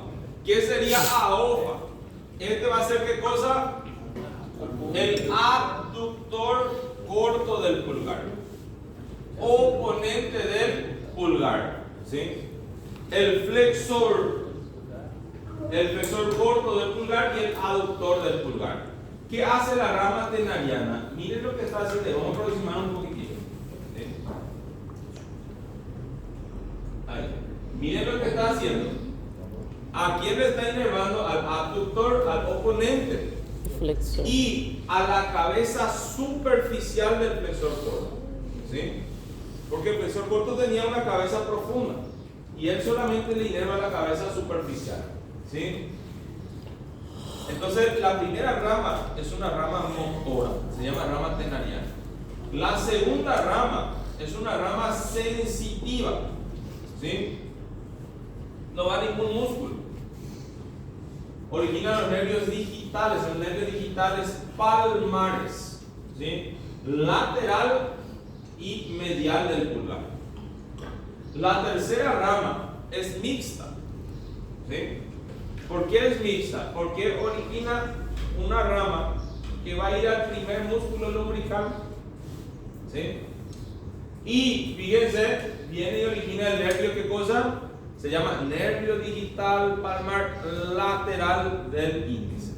¿Qué sería aofa? Este va a ser ¿qué cosa? El abductor corto del pulgar, oponente del pulgar. ¿Sí? El flexor corto del pulgar y el aductor del pulgar. ¿Qué hace la rama tenariana? Miren lo que está haciendo. Vamos a aproximar un poquitito. ¿Sí? Ahí. Miren lo que está haciendo. ¿A quién le está inervando? Al abductor, al oponente. Flexor. Y a la cabeza superficial del flexor corto. ¿Sí? Porque el flexor corto tenía una cabeza profunda y él solamente le inerva la cabeza superficial. ¿Sí? Entonces, la primera rama es una rama motora, se llama rama tenariana. La segunda rama es una rama sensitiva. ¿Sí? No va a ningún músculo. Origina los nervios digitales palmares, ¿sí? Lateral y medial del pulgar. La tercera rama es mixta, ¿sí? ¿Por qué es mixta? Porque origina una rama que va a ir al primer músculo lumbrical, ¿sí? Y fíjense, viene y origina el nervio, ¿qué cosa? Se llama nervio digital palmar lateral del índice.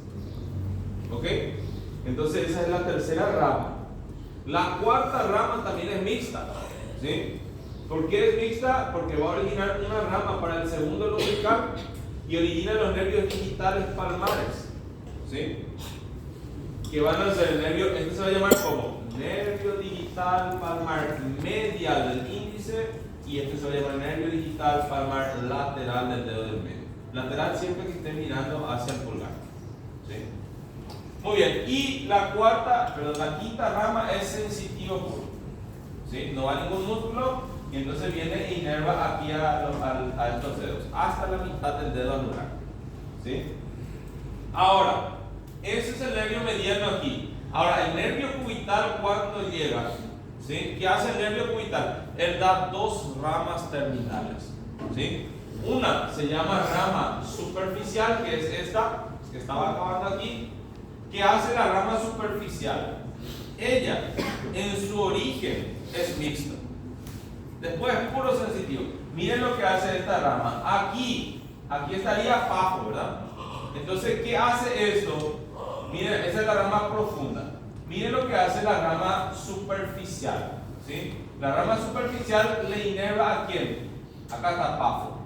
¿Ok? Entonces esa es la tercera rama. La cuarta rama también es mixta. ¿Sí? ¿Por qué es mixta? Porque va a originar una rama para el segundo lumbrical y origina los nervios digitales palmares. ¿Sí? Que van a ser el nervio, este se va a llamar como nervio digital palmar medial del índice. Y este se va a llamar nervio digital palmar lateral del dedo del medio. Lateral siempre que esté mirando hacia el pulgar. ¿Sí? Muy bien. Y la quinta rama es sensitivo puro. ¿Sí? No va a ningún músculo y entonces viene e inerva aquí a estos dedos, hasta la mitad del dedo anular. ¿Sí? Ahora, ese es el nervio mediano aquí. Ahora, el nervio cubital cuando llega, ¿sí? ¿Qué hace el nervio cubital? Él da dos ramas terminales. ¿Sí? Una se llama rama superficial, que es esta, que estaba acabando aquí. ¿Qué hace la rama superficial? Ella, en su origen, es mixta. Después es puro sensitivo. Miren lo que hace esta rama. Aquí estaría Pafo, ¿verdad? Entonces, ¿qué hace esto? Miren, esa es la rama profunda. Miren lo que hace la rama superficial. ¿Sí? La rama superficial le inerva a quién? Acá está Pafo.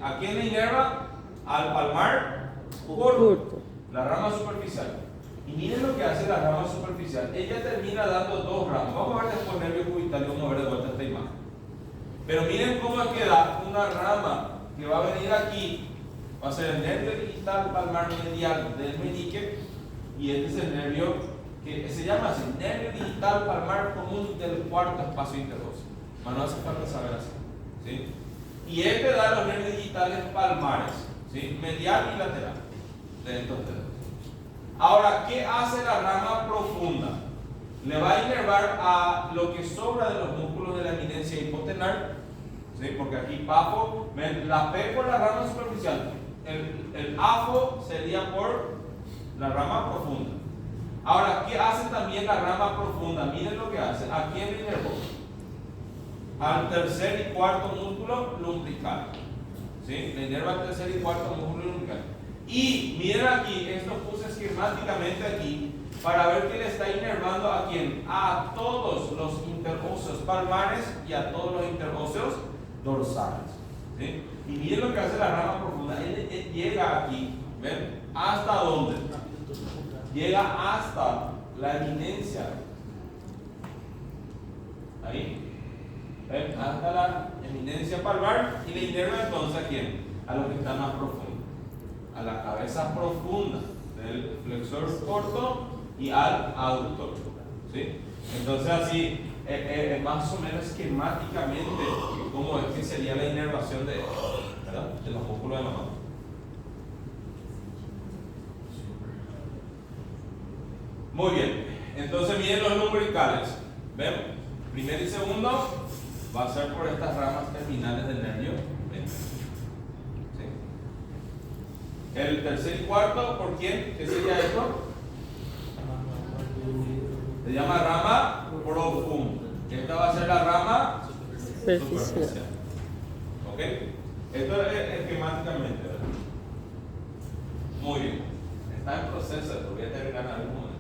¿A quién le inerva? Al palmar corto. La rama superficial. Y miren lo que hace la rama superficial. Ella termina dando dos ramas. Vamos a ver después el nervio cubital y vamos a ver de vuelta esta imagen. Pero miren cómo queda una rama que va a venir aquí. Va a ser el nervio digital palmar medial del meñique. Y este es el nervio que se llama así, nervio digital palmar común del cuarto espacio interóseo. No hace falta saber así. ¿Sí? Y este da los nervios digitales palmares, ¿sí? Medial y lateral de estos dedos. Ahora, ¿qué hace la rama profunda? Le va a inervar a lo que sobra de los músculos de la eminencia hipotenar, ¿sí? Porque aquí Pafo, la P por la rama superficial, el AFO sería por la rama profunda. Ahora, ¿qué hace también la rama profunda? Miren lo que hace. ¿A quién le inervó? Al tercer y cuarto músculo lumbrical. ¿Sí? Le inerva al tercer y cuarto músculo lumbrical. Y miren aquí, esto puse esquemáticamente aquí para ver que le está inervando a quién. A todos los interóseos palmares y a todos los interóseos dorsales. ¿Sí? Y miren lo que hace la rama profunda. Él llega aquí, ¿ven? ¿Hasta dónde? Llega hasta la eminencia. Ahí. ¿Ven? Hasta la eminencia palmar y le inerva entonces a quién? A lo que está más profundo. A la cabeza profunda del flexor corto y al aductor. ¿Sí? Entonces así, más o menos esquemáticamente, cómo es que sería la inervación de los músculos de la mano. Muy bien, entonces miren los lumbricales. ¿Ven? Primero y segundo va a ser por estas ramas terminales del nervio. ¿Ven? ¿Sí? El tercer y cuarto, ¿por quién? ¿Qué sería esto? Se llama rama profunda. Esta va a ser la rama superficial. ¿Ok? Esto es esquemáticamente, ¿verdad? Muy bien. Está en proceso, lo voy a terminar en algún momento.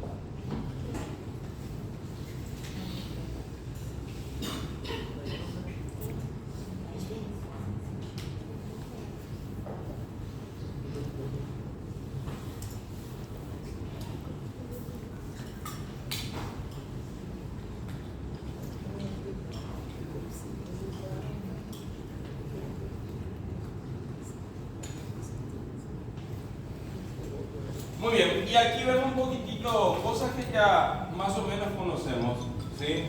y aquí vemos un poquitito cosas que ya más o menos conocemos, ¿sí?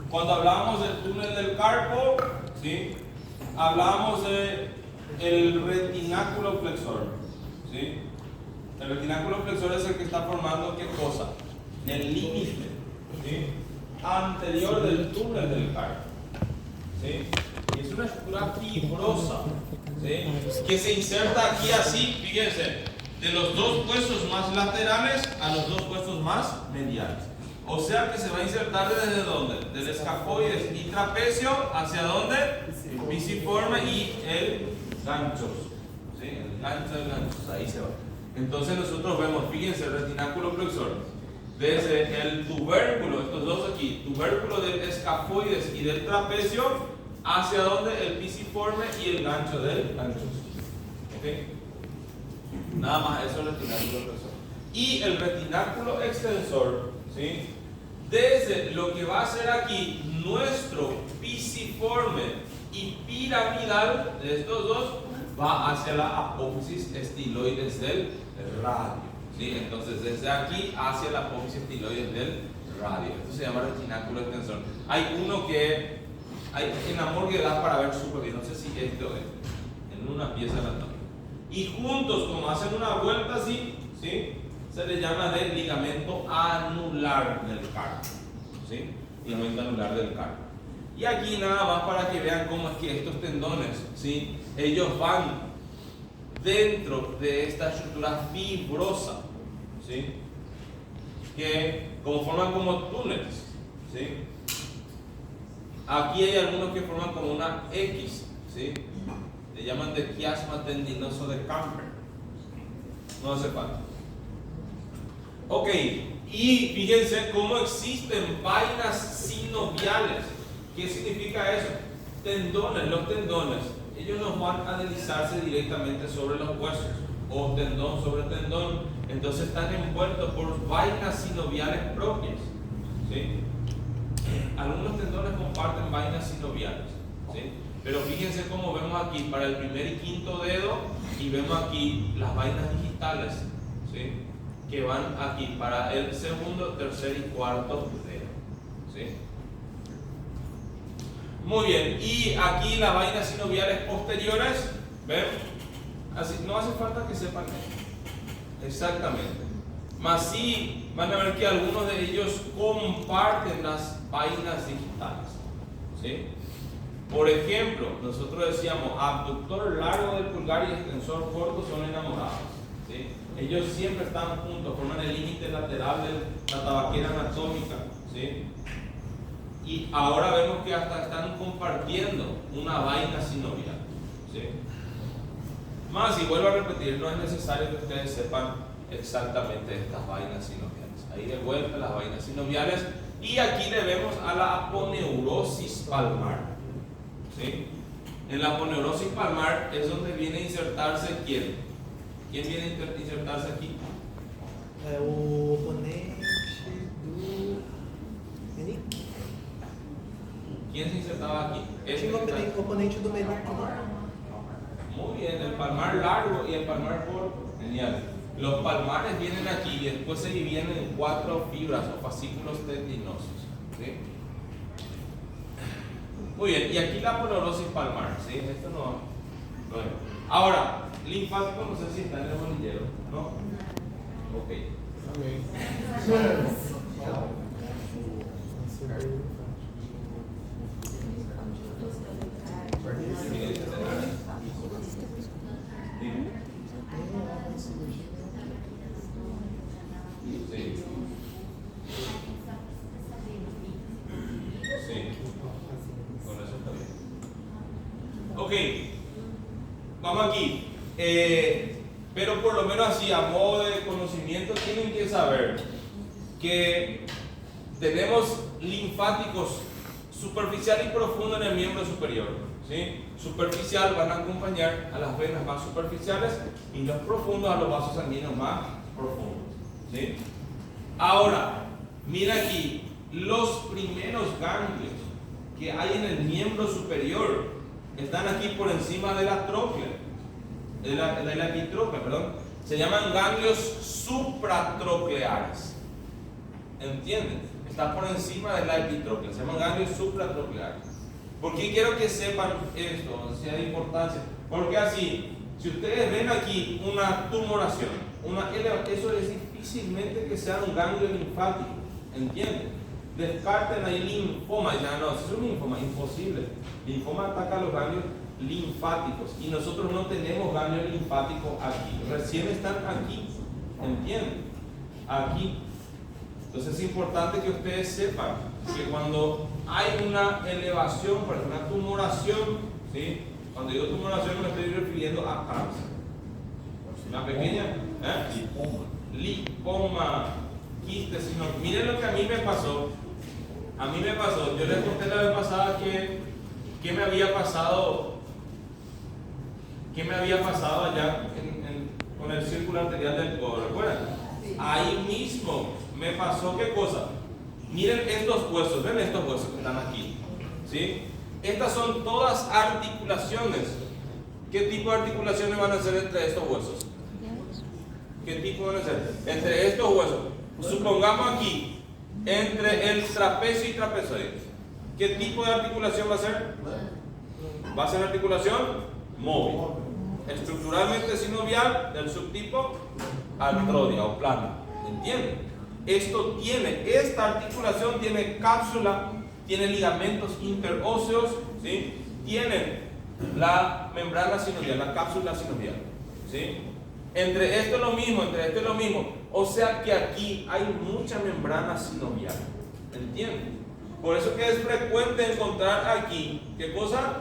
Cuando hablábamos del túnel del carpo, ¿sí? Hablábamos del retináculo flexor, ¿sí? El retináculo flexor es el que está formando ¿qué cosa? El límite, ¿sí? Anterior del túnel del carpo, ¿sí? Y es una estructura fibrosa, ¿sí? Que se inserta aquí así, fíjense, de los dos huesos más laterales a los dos huesos más mediales. O sea que se va a insertar desde ¿dónde? Del escafoides y trapecio hacia ¿dónde? Pisiforme y el ganchos, ¿sí? El gancho del ganchos, ahí se va. Entonces nosotros vemos, fíjense, el retináculo flexor, desde el tubérculo, estos dos aquí, tubérculo del escafoides y del trapecio, hacia donde el pisiforme y el gancho del ganchos. ¿Okay? Nada más, eso es el retináculo flexor. Y el retináculo extensor, ¿sí? Desde lo que va a ser aquí nuestro pisiforme y piramidal de estos dos, va hacia la apófisis estiloides del radio, ¿sí? Entonces desde aquí hacia la apófisis estiloides del radio. Esto se llama retináculo extensor. Hay uno que en la morgue da para ver súper bien, no sé si esto es en una pieza anatómica. Y juntos, como hacen una vuelta así, ¿sí? Se le llama del ligamento anular del carpo, ¿sí? Ligamento anular del carpo. Y aquí nada más para que vean cómo es que estos tendones, ¿sí? Ellos van dentro de esta estructura fibrosa, ¿sí? Que forman como túneles, ¿sí? Aquí hay algunos que forman como una X, ¿sí? Le llaman de quiasma tendinoso de Camper. No hace falta. Ok, y fíjense cómo existen vainas sinoviales. ¿Qué significa eso? Tendones, los tendones, ellos no van a deslizarse directamente sobre los huesos, o tendón sobre tendón, entonces están envueltos por vainas sinoviales propias, ¿sí? Algunos tendones comparten vainas sinoviales, ¿sí? Pero fíjense cómo vemos aquí para el primer y quinto dedo, y vemos aquí las vainas digitales, ¿sí? Que van aquí para el segundo, tercer y cuarto dedo, ¿sí? Muy bien, y aquí las vainas sinoviales posteriores, ¿ven? Así, no hace falta que sepan esto. Exactamente. Más sí, van a ver que algunos de ellos comparten las vainas digitales, ¿sí? Por ejemplo, nosotros decíamos abductor largo del pulgar y extensor corto son enamorados, ¿sí? Ellos siempre están juntos, forman el límite lateral de la tabaquera anatómica, ¿sí? Y ahora vemos que hasta están compartiendo una vaina sinovial, ¿sí? Más, y vuelvo a repetir, no es necesario que ustedes sepan exactamente estas vainas sinoviales. Ahí de vuelta las vainas sinoviales. Y aquí le vemos a la aponeurosis palmar, ¿sí? En la aponeurosis palmar es donde viene a insertarse ¿quién? ¿Quién viene a insertarse aquí? O oponente do Menique. ¿Quién se insertaba aquí? O oponente do Menique. Muy bien, el palmar largo y el palmar corto. Genial. Los palmares vienen aquí y después se dividen en 4 fibras o fascículos tendinosos, ¿sí? Muy bien, y aquí la aponeurosis palmar, ¿sí? Esto no. Bueno. Ahora, linfático, no sé si está en el bolillero, ¿no? Ok. Ok, vamos aquí. Pero por lo menos así, a modo de conocimiento, tienen que saber que tenemos linfáticos superficial y profundo en el miembro superior, ¿sí? Superficial van a acompañar a las venas más superficiales y los profundos a los vasos sanguíneos más profundos, ¿sí? Ahora, mira aquí, los primeros ganglios que hay en el miembro superior están aquí por encima de la tróclea, de la epitróclea, perdón. Se llaman ganglios supratrocleares. ¿Entienden? Está por encima de la epitróclea. Se llaman ganglios supratrocleares. ¿Por qué quiero que sepan esto? O sea, de importancia. Porque así, si ustedes ven aquí una tumoración, eso es difícilmente que sea un ganglio linfático. ¿Entienden? Descarten ahí linfoma. Ya no, si es un linfoma, imposible. Linfoma ataca los ganglios linfáticos y nosotros no tenemos ganglio linfático aquí. Recién están aquí. ¿Entienden? Aquí. Entonces es importante que ustedes sepan que cuando hay una elevación, por ejemplo, una tumoración, ¿sí? Cuando digo tumoración me estoy refiriendo a cáncer. Una pequeña lipoma, quiste, sino miren lo que a mí me pasó. A mí me pasó, yo les conté la vez pasada que me había pasado allá con el círculo arterial del codo, ¿recuerdan? Ahí mismo me pasó, ¿qué cosa? Miren estos huesos, ven estos huesos que están aquí, ¿sí? Estas son todas articulaciones. ¿Qué tipo de articulaciones van a ser entre estos huesos? ¿Qué tipo van a ser? Entre estos huesos. Supongamos aquí, entre el trapecio y trapezoides. ¿Qué tipo de articulación va a ser? Va a ser articulación móvil. Estructuralmente sinovial del subtipo artrodia o plana. ¿Entienden? Esta articulación tiene cápsula, tiene ligamentos interóseos, ¿sí? Tiene la membrana sinovial, la cápsula sinovial, ¿sí? Entre esto es lo mismo, o sea que aquí hay mucha membrana sinovial, ¿entienden? Por eso que es frecuente encontrar aquí, ¿qué cosa?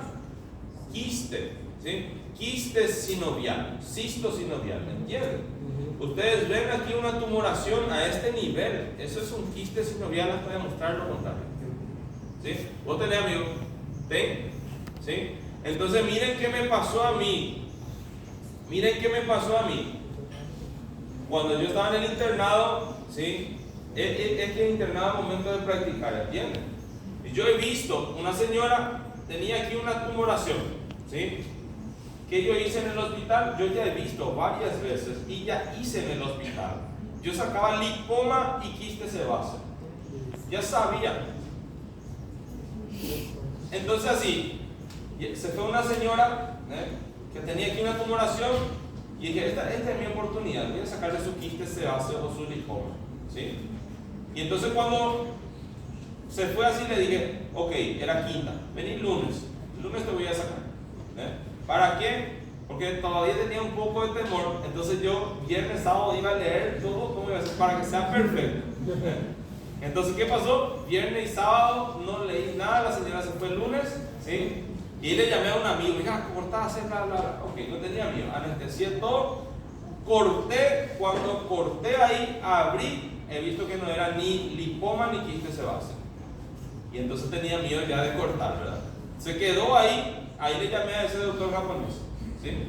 Quiste, ¿sí? Quiste sinovial, cisto sinovial, ¿entienden? Ustedes ven aquí una tumoración a este nivel, eso es un quiste sinovial hasta demostrar lo contrario, ¿sí? ¿Vos tenés amigos? ¿Ten? ¿Sí? Entonces miren qué me pasó a mí. Cuando yo estaba en el internado, ¿sí? Es que el internado es el momento de practicar, ¿entienden? Y yo he visto una señora, tenía aquí una tumoración, ¿sí? Que yo hice en el hospital, yo ya he visto varias veces y ya hice en el hospital. Yo sacaba lipoma y quiste sebáceo. Ya sabía. Entonces así, se fue una señora que tenía aquí una tumoración y dije, esta es mi oportunidad, voy a sacarle su quiste sebáceo o su lipoma, ¿sí? Y entonces cuando se fue así le dije, ok, era quinta, vení lunes te voy a sacar. ¿Para qué? Porque todavía tenía un poco de temor, entonces yo viernes, sábado iba a leer todo cómo iba a ser para que sea perfecto. Entonces, ¿qué pasó? Viernes y sábado no leí nada, la señora se fue el lunes, ¿sí? Y le llamé a un amigo, dije, cortá, hacer bla, bla, bla. Ok, no tenía miedo, anestesié todo, corté, cuando corté ahí, abrí, he visto que no era ni lipoma ni quiste sebáceo. Y entonces tenía miedo ya de cortar, ¿verdad? Se quedó ahí le llamé a ese doctor japonés, ¿sí?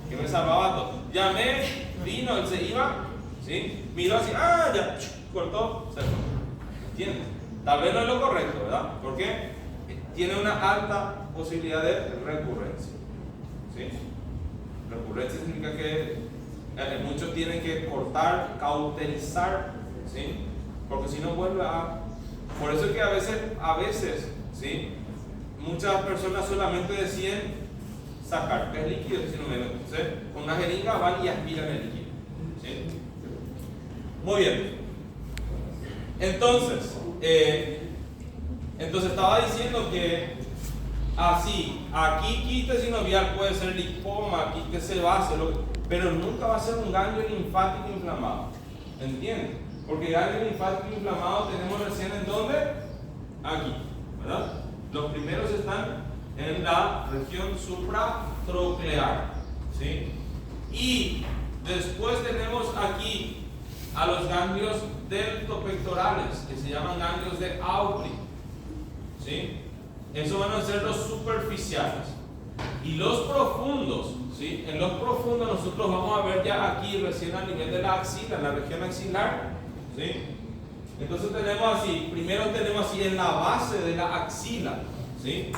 Que me salvaba todo. Llamé, vino, él se iba, ¿sí? Miró así, ya, cortó, se fue. ¿Entiendes? Tal vez no es lo correcto, ¿verdad? Porque tiene una alta posibilidad de recurrencia, ¿sí? Recurrencia significa que muchos tienen que cortar, cauterizar, ¿sí? Porque si no vuelve a... Por eso es que a veces, ¿sí? Muchas personas solamente deciden sacar, que es líquido, sino menos. Entonces, con una jeringa van y aspiran el líquido, ¿sí? Muy bien. Entonces estaba diciendo que así, aquí quiste sinovial puede ser lipoma, quiste sebáceo, pero nunca va a ser un ganglio linfático inflamado. ¿Entienden? Porque ganglio linfático inflamado tenemos recién en ¿dónde? Aquí, ¿verdad? Los primeros están en la región supratroclear, ¿sí? Y después tenemos aquí a los ganglios deltopectorales, que se llaman ganglios de Aubry, ¿sí? Esos van a ser los superficiales. Y los profundos, ¿sí? En los profundos nosotros vamos a ver ya aquí recién a nivel de la axila, en la región axilar, ¿sí? Entonces tenemos así, primero tenemos así en la base de la axila, ¿sí?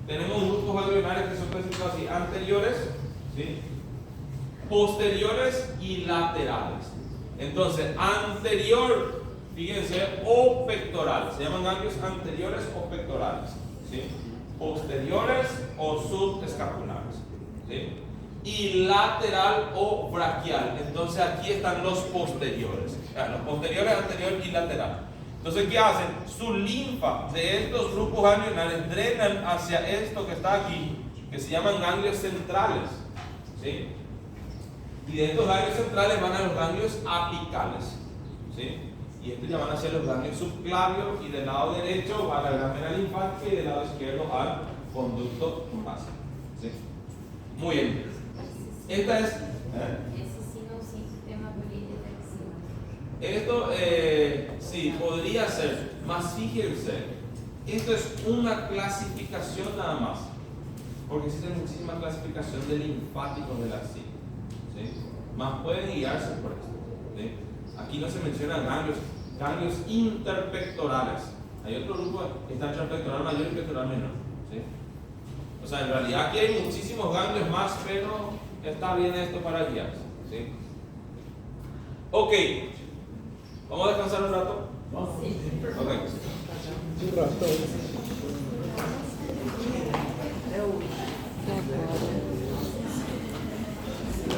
Tenemos grupos alveolares que son así anteriores, ¿sí? posteriores y laterales. Entonces, anterior, fíjense, o pectoral. Se llaman ganglios anteriores o pectorales. ¿Sí? Posteriores o subescapulares. ¿Sí? Y lateral o braquial. Entonces, aquí están los posteriores. Los posteriores, anterior y lateral. Entonces, ¿qué hacen? Su linfa de estos grupos ganglionales drenan hacia esto que está aquí, que se llaman ganglios centrales. ¿Sí? Y de estos ganglios centrales van a los ganglios apicales. ¿Sí? Y estos ya van hacia los ganglios subclavios, y del lado derecho va a la gran vena linfática y del lado izquierdo al conducto básico. ¿Sí? Muy bien. Esta es. Ese sí no es un sistema polidireccional. Esto sí, podría ser, más fíjense, esto es una clasificación nada más, porque existe muchísima clasificación de linfáticos de la psique, ¿sí? Más pueden guiarse por esto, ¿sí? Aquí no se mencionan ganglios interpectorales. Hay otro grupo que está entre pectoral mayor y pectoral menor, ¿sí? O sea, en realidad aquí hay muchísimos ganglios más, pero está bien esto para guiarse, ¿sí? Ok, vamos a descansar un rato. Sí. Ok. Un rato.